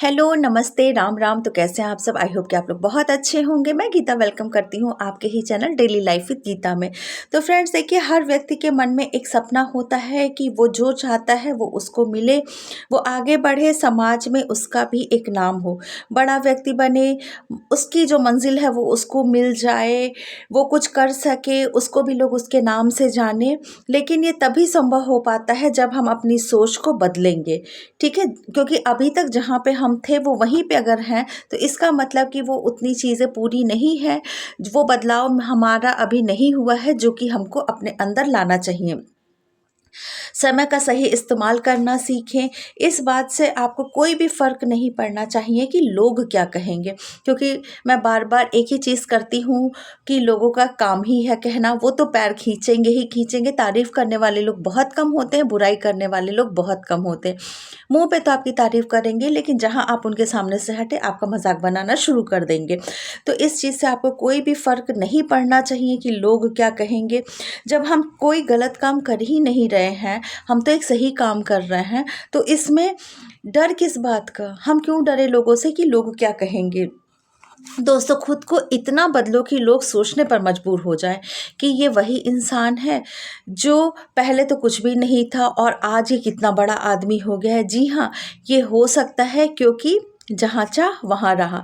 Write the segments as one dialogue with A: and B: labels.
A: Hello, नमस्ते, राम राम। तो कैसे हैं आप सब? आई होप कि आप लोग बहुत अच्छे होंगे। मैं गीता वेलकम करती हूँ आपके ही channel daily life with Geeta में। तो फ्रेंड्स देखिए, हर व्यक्ति के मन में एक सपना होता है कि वो जो चाहता है वो उसको मिले, वो आगे बढ़े, समाज में उसका भी एक नाम हो, बड़ा व्यक्ति बने, उसकी जो मंजिल है वो उसको मिल जाए, वो कुछ कर सके, उसको भी लोग उसके नाम से जाने। लेकिन ये तभी संभव हो पाता है जब हम अपनी सोच को बदलेंगे। ठीक है, क्योंकि अभी तक जहाँ पे हम थे वो वहीं पे अगर हैं तो इसका मतलब कि वो उतनी चीज़ें पूरी नहीं है, वो बदलाव हमारा अभी नहीं हुआ है जो कि हमको अपने अंदर लाना चाहिए। समय का सही इस्तेमाल करना सीखें। इस बात से आपको कोई भी फ़र्क नहीं पड़ना चाहिए कि लोग क्या कहेंगे, क्योंकि मैं बार बार एक ही चीज़ करती हूँ कि लोगों का काम ही है कहना। वो तो पैर खींचेंगे ही खींचेंगे। तारीफ़ करने वाले लोग बहुत कम होते हैं, बुराई करने वाले लोग बहुत कम होते हैं। मुंह पे तो आपकी तारीफ़ करेंगे, लेकिन जहाँ आप उनके सामने से हटे आपका मजाक बनाना शुरू कर देंगे। तो इस चीज़ से आपको कोई भी फ़र्क नहीं पड़ना चाहिए कि लोग क्या कहेंगे। जब हम कोई गलत काम कर ही नहीं रहे हैं, हम तो एक सही काम कर रहे हैं, तो इसमें डर किस बात का? हम क्यों डरे लोगों से कि लोग क्या कहेंगे? दोस्तों, खुद को इतना बदलो कि लोग सोचने पर मजबूर हो जाएं कि ये वही इंसान है जो पहले तो कुछ भी नहीं था और आज ये कितना बड़ा आदमी हो गया है। जी हाँ, ये हो सकता है क्योंकि जहाँ चाह वहाँ रहा।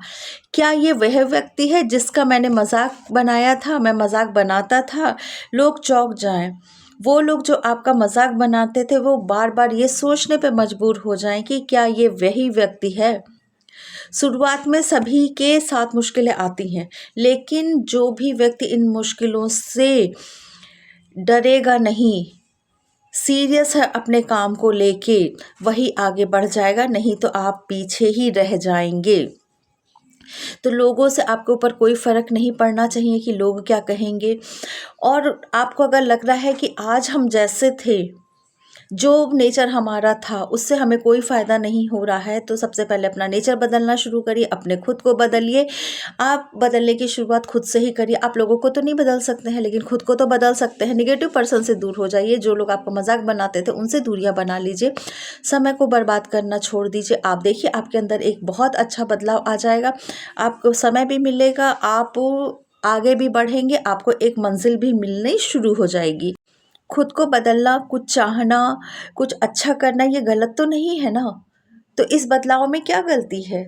A: क्या ये वह व्यक्ति है जिसका मैंने मजाक बनाया था, मैं मजाक बनाता था? लोग चौंक जाएं। वो लोग जो आपका मजाक बनाते थे वो बार बार ये सोचने पे मजबूर हो जाएं कि क्या ये वही व्यक्ति है। शुरुआत में सभी के साथ मुश्किलें आती हैं, लेकिन जो भी व्यक्ति इन मुश्किलों से डरेगा नहीं, सीरियस है अपने काम को लेके, वही आगे बढ़ जाएगा, नहीं तो आप पीछे ही रह जाएंगे। तो लोगों से आपके ऊपर कोई फ़र्क नहीं पड़ना चाहिए कि लोग क्या कहेंगे। और आपको अगर लग रहा है कि आज हम जैसे थे, जो नेचर हमारा था उससे हमें कोई फ़ायदा नहीं हो रहा है, तो सबसे पहले अपना नेचर बदलना शुरू करिए, अपने खुद को बदलिए। आप बदलने की शुरुआत खुद से ही करिए। आप लोगों को तो नहीं बदल सकते हैं, लेकिन खुद को तो बदल सकते हैं। नेगेटिव पर्सन से दूर हो जाइए, जो लोग आपका मजाक बनाते थे उनसे दूरियां बना लीजिए। समय को बर्बाद करना छोड़ दीजिए। आप देखिए, आपके अंदर एक बहुत अच्छा बदलाव आ जाएगा। आपको समय भी मिलेगा, आप आगे भी बढ़ेंगे, आपको एक मंजिल भी मिलनी शुरू हो जाएगी। खुद को बदलना, कुछ चाहना, कुछ अच्छा करना, ये गलत तो नहीं है ना? तो इस बदलाव में क्या गलती है?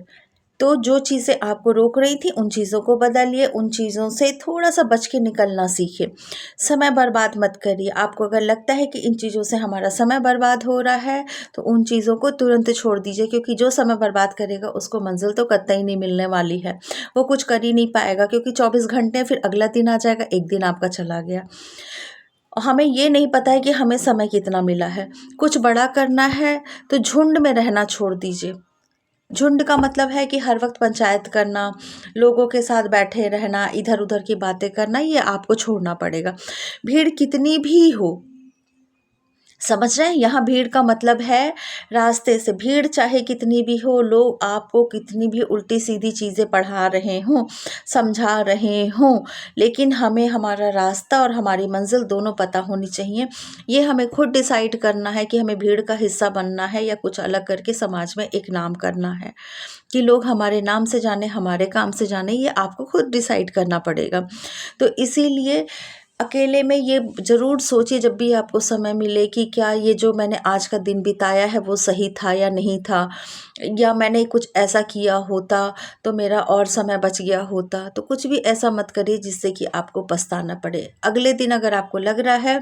A: तो जो चीज़ें आपको रोक रही थी उन चीज़ों को बदलिए, उन चीज़ों से थोड़ा-सा बच के निकलना सीखिए। समय बर्बाद मत करिए। आपको अगर लगता है कि इन चीज़ों से हमारा समय बर्बाद हो रहा है, तो उन चीज़ों को तुरंत छोड़ दीजिए, क्योंकि जो समय बर्बाद करेगा उसको मंज़िल तो कतई नहीं मिलने वाली है। वो कुछ कर ही नहीं पाएगा, क्योंकि 24 घंटे फिर अगला दिन आ जाएगा, एक दिन आपका चला गया। हमें ये नहीं पता है कि हमें समय कितना मिला है। कुछ बड़ा करना है तो झुंड में रहना छोड़ दीजिए। झुंड का मतलब है कि हर वक्त पंचायत करना, लोगों के साथ बैठे रहना, इधर-उधर की बातें करना, ये आपको छोड़ना पड़ेगा। भीड़ कितनी भी हो, समझ रहे हैं? यहाँ भीड़ का मतलब है रास्ते से। भीड़ चाहे कितनी भी हो, लोग आपको कितनी भी उल्टी सीधी चीज़ें पढ़ा रहे हों, समझा रहे हों, लेकिन हमें हमारा रास्ता और हमारी मंजिल दोनों पता होनी चाहिए। ये हमें खुद डिसाइड करना है कि हमें भीड़ का हिस्सा बनना है या कुछ अलग करके समाज में एक नाम करना है, कि लोग हमारे नाम से जाने, हमारे काम से जाने, ये आपको खुद डिसाइड करना पड़ेगा। तो इसीलिए अकेले में ये ज़रूर सोचिए जब भी आपको समय मिले कि क्या ये जो मैंने आज का दिन बिताया है वो सही था या नहीं था, या मैंने कुछ ऐसा किया होता तो मेरा और समय बच गया होता। तो कुछ भी ऐसा मत करिए जिससे कि आपको पछताना पड़े। अगले दिन अगर आपको लग रहा है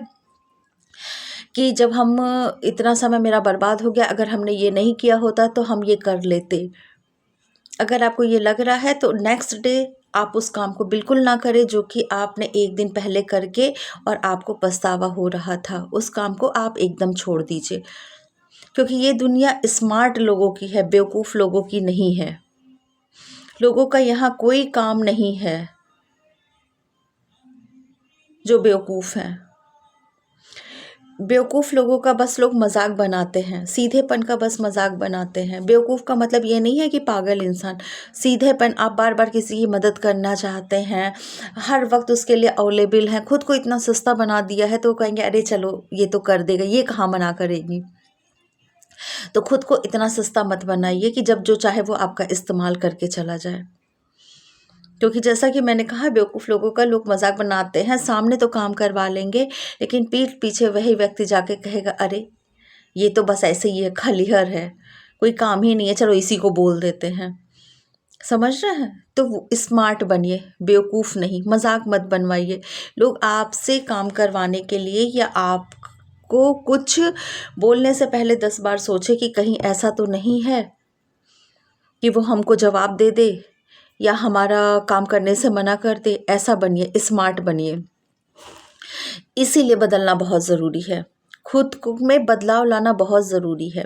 A: कि जब हम इतना समय मेरा बर्बाद हो गया, अगर हमने ये नहीं किया होता तो हम ये कर लेते, अगर आपको ये लग रहा है तो नेक्स्ट डे आप उस काम को बिल्कुल ना करें जो कि आपने एक दिन पहले करके और आपको पछतावा हो रहा था। उस काम को आप एकदम छोड़ दीजिए, क्योंकि ये दुनिया स्मार्ट लोगों की है, बेवकूफ़ लोगों की नहीं है। लोगों का यहाँ कोई काम नहीं है जो बेवकूफ़ हैं। बेवकूफ़ लोगों का बस लोग मजाक बनाते हैं, सीधेपन का बस मजाक बनाते हैं। बेवकूफ़ का मतलब ये नहीं है कि पागल इंसान। सीधेपन, आप बार बार किसी की मदद करना चाहते हैं, हर वक्त उसके लिए अवेलेबल हैं, खुद को इतना सस्ता बना दिया है तो वो कहेंगे अरे चलो ये तो कर देगा, ये कहाँ मना करेगी। तो खुद को इतना सस्ता मत बनाइए कि जब जो चाहे वो आपका इस्तेमाल करके चला जाए। क्योंकि जैसा कि मैंने कहा, बेवकूफ़ लोगों का लोग मजाक बनाते हैं, सामने तो काम करवा लेंगे लेकिन पीठ पीछे वही व्यक्ति जाके कहेगा, अरे ये तो बस ऐसे ही है, खलीहर है, कोई काम ही नहीं है, चलो इसी को बोल देते हैं। समझ रहे हैं? तो स्मार्ट बनिए, बेवकूफ़ नहीं, मजाक मत बनवाइए। लोग आपसे काम करवाने के लिए या आपको कुछ बोलने से पहले 10 बार सोचे कि कहीं ऐसा तो नहीं है कि वो हमको जवाब दे दे या हमारा काम करने से मना कर दे। ऐसा बनिए, स्मार्ट बनिए। इसीलिए बदलना बहुत ज़रूरी है, खुद को में बदलाव लाना बहुत ज़रूरी है।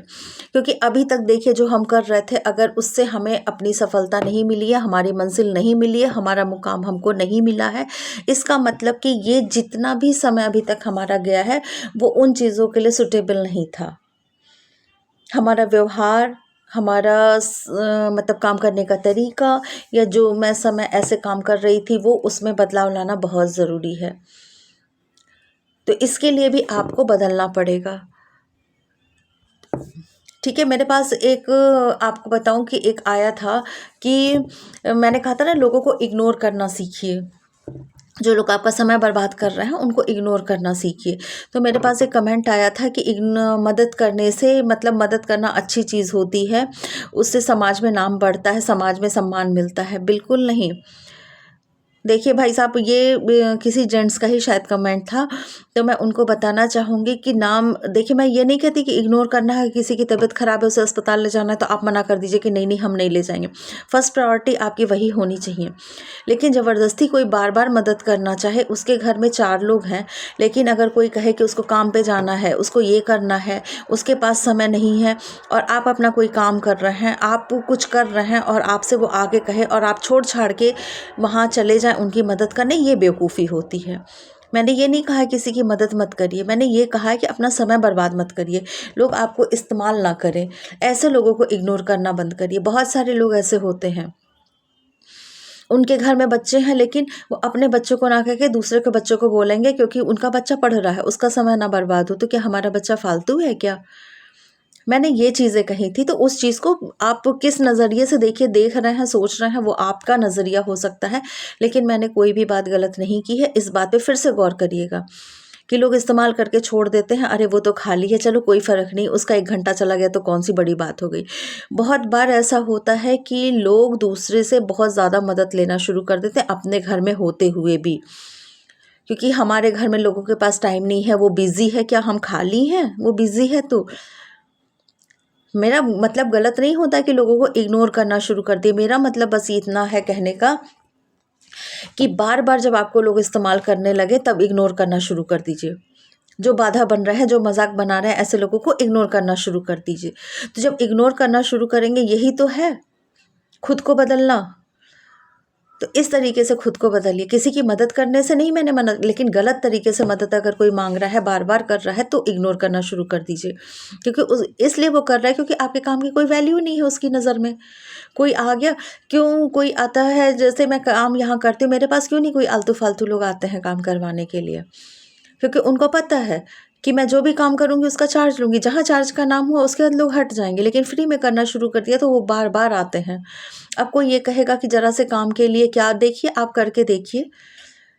A: क्योंकि अभी तक देखिए जो हम कर रहे थे, अगर उससे हमें अपनी सफलता नहीं मिली है, हमारी मंजिल नहीं मिली है, हमारा मुकाम हमको नहीं मिला है, इसका मतलब कि ये जितना भी समय अभी तक हमारा गया है वो उन चीज़ों के लिए सुटेबल नहीं था। हमारा व्यवहार, हमारा मतलब काम करने का तरीका, या जो मैं समय ऐसे काम कर रही थी वो, उसमें बदलाव लाना बहुत ज़रूरी है। तो इसके लिए भी आपको बदलना पड़ेगा। ठीक है, मेरे पास एक आपको बताऊं कि एक आया था कि मैंने कहा था ना, लोगों को इग्नोर करना सीखिए। जो लोग आपका समय बर्बाद कर रहे हैं उनको इग्नोर करना सीखिए। तो मेरे पास एक कमेंट आया था कि मदद करने से मतलब मदद करना अच्छी चीज़ होती है, उससे समाज में नाम बढ़ता है, समाज में सम्मान मिलता है। बिल्कुल नहीं। देखिए भाई साहब, ये किसी जेंट्स का ही शायद कमेंट था, तो मैं उनको बताना चाहूँगी कि नाम, देखिए मैं ये नहीं कहती कि इग्नोर करना है, किसी की तबीयत ख़राब है उसे अस्पताल ले जाना है तो आप मना कर दीजिए कि नहीं नहीं हम नहीं ले जाएंगे। फर्स्ट प्रायोरिटी आपकी वही होनी चाहिए। लेकिन ज़बरदस्ती कोई बार बार मदद करना चाहे, उसके घर में 4 लोग हैं, लेकिन अगर कोई कहे कि उसको काम पे जाना है, उसको ये करना है, उसके पास समय नहीं है, और आप अपना कोई काम कर रहे हैं, आप कुछ कर रहे हैं और आपसे वो आगे कहे और आप छोड़ छाड़ के वहाँ चले जाएं उनकी मदद करने, ये बेवकूफ़ी होती है। मैंने ये नहीं कहा है किसी की मदद मत करिए, मैंने ये कहा है कि अपना समय बर्बाद मत करिए, लोग आपको इस्तेमाल ना करें। ऐसे लोगों को इग्नोर करना बंद करिए। बहुत सारे लोग ऐसे होते हैं, उनके घर में बच्चे हैं लेकिन वो अपने बच्चों को ना कह के दूसरे के बच्चों को बोलेंगे, क्योंकि उनका बच्चा पढ़ रहा है, उसका समय ना बर्बाद हो। तो क्या हमारा बच्चा फालतू है क्या? मैंने ये चीज़ें कही थी। तो उस चीज़ को आप किस नज़रिए से देखिए, देख रहे हैं, सोच रहे हैं, वो आपका नज़रिया हो सकता है, लेकिन मैंने कोई भी बात गलत नहीं की है। इस बात पे फिर से गौर करिएगा कि लोग इस्तेमाल करके छोड़ देते हैं, अरे वो तो खाली है, चलो कोई फ़र्क नहीं, उसका 1 घंटा चला गया तो कौन सी बड़ी बात हो गई। बहुत बार ऐसा होता है कि लोग दूसरे से बहुत ज़्यादा मदद लेना शुरू कर देते हैं, अपने घर में होते हुए भी। क्योंकि हमारे घर में लोगों के पास टाइम नहीं है, वो बिज़ी है, क्या हम खाली हैं? वो बिज़ी है तो मेरा मतलब गलत नहीं होता कि लोगों को इग्नोर करना शुरू कर दिए। मेरा मतलब बस इतना है कहने का कि बार बार जब आपको लोग इस्तेमाल करने लगे तब इग्नोर करना शुरू कर दीजिए। जो बाधा बन रहा है, जो मजाक बना रहे हैं, ऐसे लोगों को इग्नोर करना शुरू कर दीजिए। तो जब इग्नोर करना शुरू करेंगे, यही तो है खुद को बदलना। तो इस तरीके से खुद को बदलिए। किसी की मदद करने से नहीं मैंने मना, लेकिन गलत तरीके से मदद अगर कोई मांग रहा है, बार बार कर रहा है, तो इग्नोर करना शुरू कर दीजिए। क्योंकि इसलिए वो कर रहा है क्योंकि आपके काम की कोई वैल्यू नहीं है उसकी नज़र में। कोई आ गया, क्यों कोई आता है, जैसे मैं काम यहाँ करती हूँ, मेरे पास क्यों नहीं कोई आलतू फालतू लोग आते हैं काम करवाने के लिए? क्योंकि उनको पता है कि मैं जो भी काम करूँगी उसका चार्ज लूँगी, जहाँ चार्ज का नाम हुआ उसके बाद लोग हट जाएंगे। लेकिन फ्री में करना शुरू कर दिया तो वो बार बार आते हैं। अब कोई ये कहेगा कि ज़रा से काम के लिए क्या, देखिए आप करके देखिए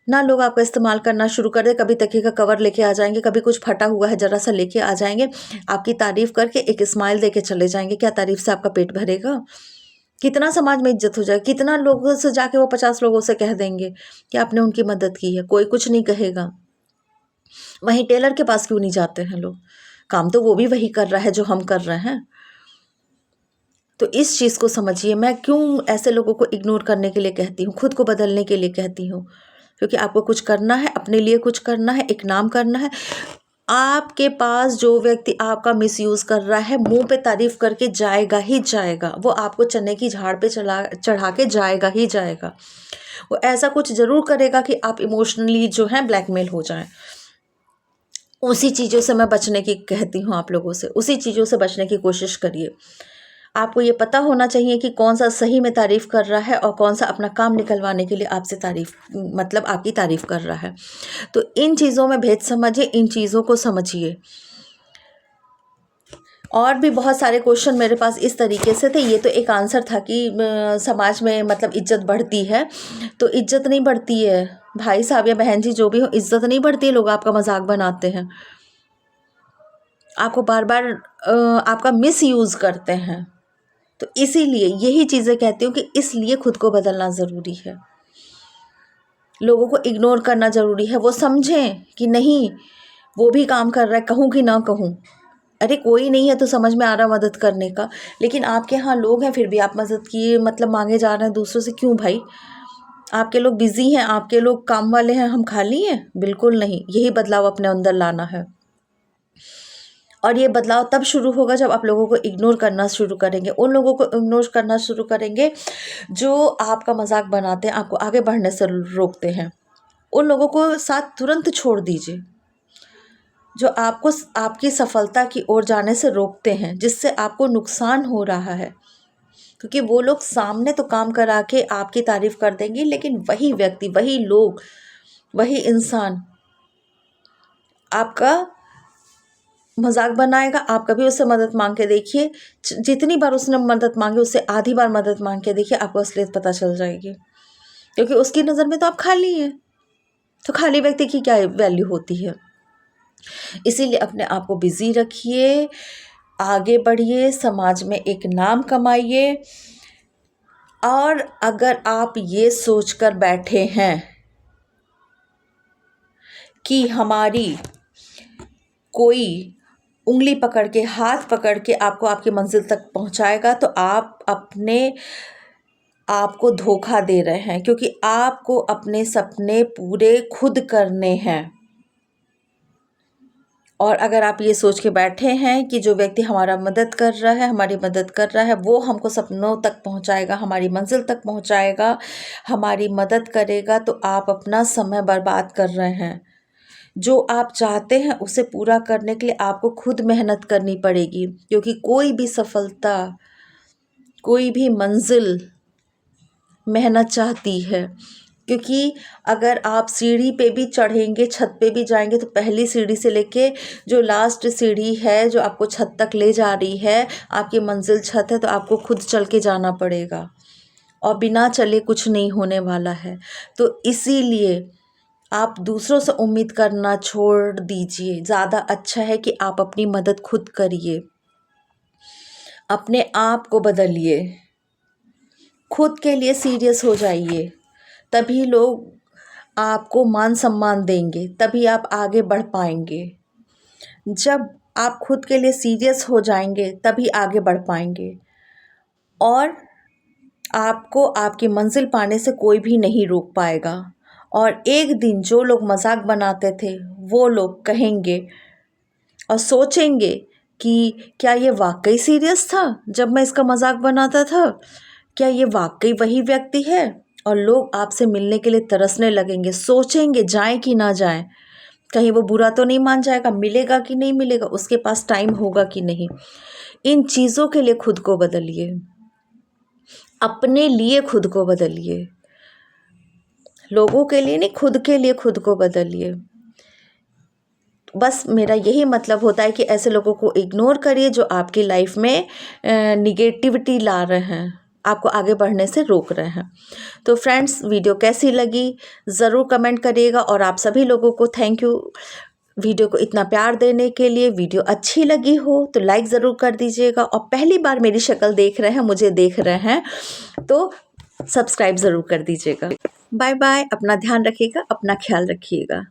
A: ना, लोग आपका इस्तेमाल करना शुरू कर दे। कभी तकिए का कवर लेके आ जाएंगे, कभी कुछ फटा हुआ है ज़रा सा लेके आ जाएंगे, आपकी तारीफ़ करके एक स्माइल दे के चले जाएंगे। क्या तारीफ़ से आपका पेट भरेगा? कितना समाज में इज्जत हो जाए, कितना लोगों से जाके वो 50 लोगों से कह देंगे कि आपने उनकी मदद की है, कोई कुछ नहीं कहेगा। वहीं टेलर के पास क्यों नहीं जाते हैं लोग? काम तो वो भी वही कर रहा है जो हम कर रहे हैं। तो इस चीज़ को समझिए। मैं क्यों ऐसे लोगों को इग्नोर करने के लिए कहती हूँ, खुद को बदलने के लिए कहती हूँ, क्योंकि आपको कुछ करना है, अपने लिए कुछ करना है, एक नाम करना है। आपके पास जो व्यक्ति आपका मिसयूज़ कर रहा है, मुंह पे तारीफ करके जाएगा ही जाएगा, वो आपको चने की झाड़ पे चढ़ा के जाएगा ही जाएगा। वो ऐसा कुछ ज़रूर करेगा कि आप इमोशनली जो है ब्लैकमेल हो जाएं। उसी चीज़ों से मैं बचने की कहती हूँ आप लोगों से, उसी चीज़ों से बचने की कोशिश करिए। आपको ये पता होना चाहिए कि कौन सा सही में तारीफ़ कर रहा है और कौन सा अपना काम निकलवाने के लिए आपसे तारीफ़ मतलब आपकी तारीफ़ कर रहा है। तो इन चीज़ों में भेद समझिए, इन चीज़ों को समझिए। और भी बहुत सारे क्वेश्चन मेरे पास इस तरीके से थे। ये तो एक आंसर था कि समाज में मतलब इज्जत बढ़ती है, तो इज्जत नहीं बढ़ती है भाई साहब या बहन जी, जो भी हो, इज्जत नहीं बढ़ती है। लोग आपका मजाक बनाते हैं, आपको बार बार आपका मिस यूज़ करते हैं। तो इसीलिए यही चीज़ें कहती हूँ कि इसलिए खुद को बदलना ज़रूरी है, लोगों को इग्नोर करना ज़रूरी है। वो समझें कि नहीं वो भी काम कर रहा है, कहूँ कि ना कहूँ। अरे कोई नहीं है तो समझ में आ रहा मदद करने का, लेकिन आपके यहाँ लोग हैं फिर भी आप मदद की मतलब मांगे जा रहे हैं दूसरों से, क्यों भाई? आपके लोग बिजी हैं, आपके लोग काम वाले हैं, हम खाली हैं? बिल्कुल नहीं। यही बदलाव अपने अंदर लाना है, और ये बदलाव तब शुरू होगा जब आप लोगों को इग्नोर करना शुरू करेंगे। उन लोगों को इग्नोर करना शुरू करेंगे जो आपका मजाक बनाते हैं, आपको आगे बढ़ने से रोकते हैं। उन लोगों को साथ तुरंत छोड़ दीजिए जो आपको आपकी सफलता की ओर जाने से रोकते हैं, जिससे आपको नुकसान हो रहा है। क्योंकि वो लोग सामने तो काम करा के आपकी तारीफ कर देंगे, लेकिन वही व्यक्ति, वही लोग, वही इंसान आपका मजाक बनाएगा। आप कभी उससे मदद मांग के देखिए, जितनी बार उसने मदद मांगी उससे आधी बार मदद मांग के देखिए, आपको असलियत पता चल जाएगी। क्योंकि उसकी नज़र में तो आप खाली हैं, तो खाली व्यक्ति की क्या वैल्यू होती है। इसीलिए अपने आप को बिजी रखिए, आगे बढ़िए, समाज में एक नाम कमाइए। और अगर आप ये सोचकर बैठे हैं कि हमारी कोई उंगली पकड़ के, हाथ पकड़ के आपको आपकी मंजिल तक पहुंचाएगा, तो आप अपने आपको धोखा दे रहे हैं। क्योंकि आपको अपने सपने पूरे खुद करने हैं। और अगर आप ये सोच के बैठे हैं कि जो व्यक्ति हमारा मदद कर रहा है, हमारी मदद कर रहा है, वो हमको सपनों तक पहुंचाएगा, हमारी मंजिल तक पहुंचाएगा, हमारी मदद करेगा, तो आप अपना समय बर्बाद कर रहे हैं। जो आप चाहते हैं उसे पूरा करने के लिए आपको खुद मेहनत करनी पड़ेगी। क्योंकि कोई भी सफलता, कोई भी मंजिल मेहनत चाहती है। क्योंकि अगर आप सीढ़ी पे भी चढ़ेंगे, छत पे भी जाएंगे, तो पहली सीढ़ी से लेके जो लास्ट सीढ़ी है जो आपको छत तक ले जा रही है, आपकी मंजिल छत है, तो आपको खुद चल के जाना पड़ेगा, और बिना चले कुछ नहीं होने वाला है। तो इसीलिए आप दूसरों से उम्मीद करना छोड़ दीजिए। ज़्यादा अच्छा है कि आप अपनी मदद खुद करिए, अपने आप को बदलिए, खुद के लिए सीरियस हो जाइए। तभी लोग आपको मान सम्मान देंगे, तभी आप आगे बढ़ पाएंगे। जब आप खुद के लिए सीरियस हो जाएंगे तभी आगे बढ़ पाएंगे, और आपको आपकी मंजिल पाने से कोई भी नहीं रोक पाएगा। और एक दिन जो लोग मजाक बनाते थे वो लोग कहेंगे और सोचेंगे कि क्या ये वाकई सीरियस था जब मैं इसका मजाक बनाता था? क्या ये वाकई वही व्यक्ति है? और लोग आपसे मिलने के लिए तरसने लगेंगे, सोचेंगे जाएं कि ना जाएं, कहीं वो बुरा तो नहीं मान जाएगा, मिलेगा कि नहीं मिलेगा, उसके पास टाइम होगा कि नहीं। इन चीज़ों के लिए खुद को बदलिए, अपने लिए खुद को बदलिए, लोगों के लिए नहीं, खुद के लिए खुद को बदलिए। बस मेरा यही मतलब होता है कि ऐसे लोगों को इग्नोर करिए जो आपकी लाइफ में निगेटिविटी ला रहे हैं, आपको आगे बढ़ने से रोक रहे हैं। तो फ्रेंड्स, वीडियो कैसी लगी ज़रूर कमेंट करिएगा, और आप सभी लोगों को थैंक यू वीडियो को इतना प्यार देने के लिए। वीडियो अच्छी लगी हो तो लाइक ज़रूर कर दीजिएगा, और पहली बार मेरी शक्ल देख रहे हैं, मुझे देख रहे हैं, तो सब्सक्राइब ज़रूर कर दीजिएगा। बाय बाय, अपना ध्यान रखिएगा, अपना ख्याल रखिएगा।